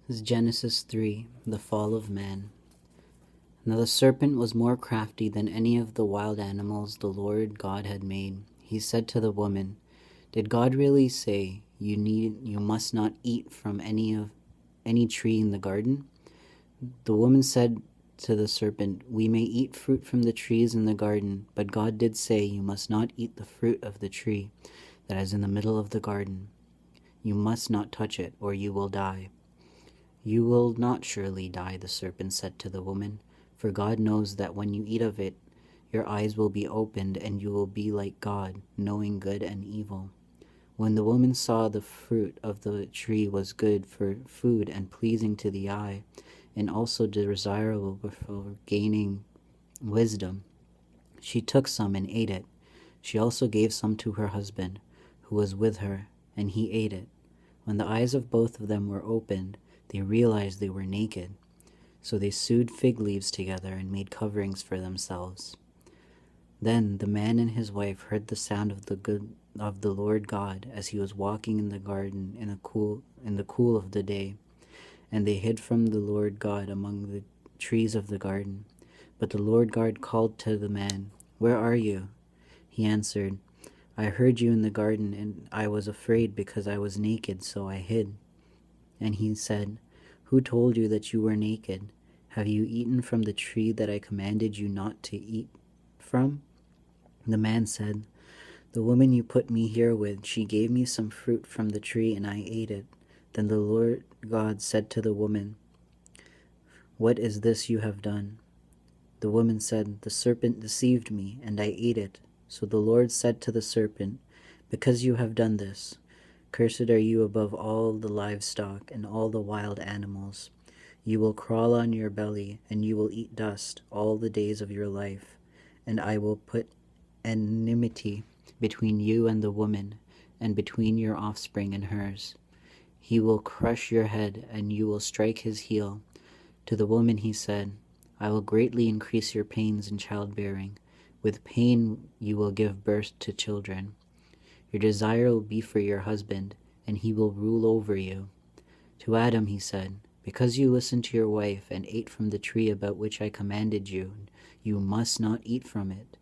This is Genesis 3, the fall of man. Now the serpent was more crafty than any of the wild animals the Lord God had made. He said to the woman, "Did God really say you must not eat from any tree in the garden?" The woman said to the serpent, "We may eat fruit from the trees in the garden, but God did say you must not eat the fruit of the tree that is in the middle of the garden. You must not touch it, or you will die." "You will not surely die," the serpent said to the woman, "for God knows that when you eat of it, your eyes will be opened, and you will be like God, knowing good and evil." When the woman saw the fruit of the tree was good for food and pleasing to the eye, and also desirable for gaining wisdom, she took some and ate it. She also gave some to her husband, who was with her, and he ate it. When the eyes of both of them were opened, they realized they were naked. So they sewed fig leaves together and made coverings for themselves. Then the man and his wife heard the sound of the Lord God as he was walking in the garden in the cool of the day, and they hid from the Lord God among the trees of the garden. But the Lord God called to the man, "Where are you?" He answered, "I heard you in the garden, and I was afraid because I was naked, so I hid." And he said, "Who told you that you were naked? Have you eaten from the tree that I commanded you not to eat from?" The man said, "The woman you put me here with, she gave me some fruit from the tree, and I ate it." Then the Lord God said to the woman, "What is this you have done?" The woman said, "The serpent deceived me, and I ate it." So the Lord said to the serpent, "Because you have done this, cursed are you above all the livestock and all the wild animals. You will crawl on your belly, and you will eat dust all the days of your life. And I will put enmity between you and the woman, and between your offspring and hers. He will crush your head, and you will strike his heel." To the woman he said, "I will greatly increase your pains in childbearing. With pain you will give birth to children. Your desire will be for your husband, and he will rule over you." To Adam he said, "Because you listened to your wife and ate from the tree about which I commanded you, you must not eat from it.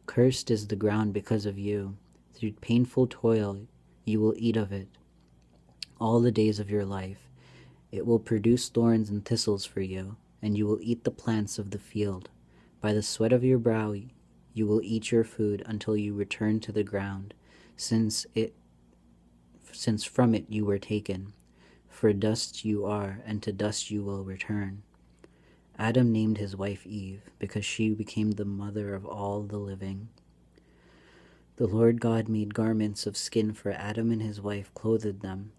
Cursed is the ground because of you. Through painful toil you will eat of it all the days of your life. It will produce thorns and thistles for you, and you will eat the plants of the field. By the sweat of your brow you will eat your food until you return to the ground, since from it you were taken. For dust you are, and to dust you will return." Adam named his wife Eve, because she became the mother of all the living. The Lord God made garments of skin for Adam, and his wife clothed them.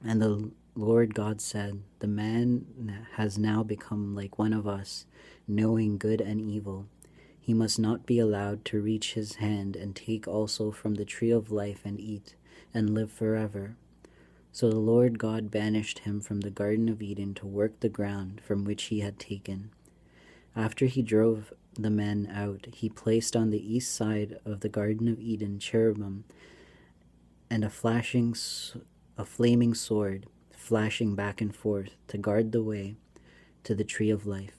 And the Lord God said, "The man has now become like one of us, knowing good and evil. He must not be allowed to reach his hand and take also from the tree of life and eat, and live forever." So the Lord God banished him from the Garden of Eden to work the ground from which he had taken. After he drove the man out, he placed on the east side of the Garden of Eden cherubim and a flaming sword, flashing back and forth to guard the way to the tree of life.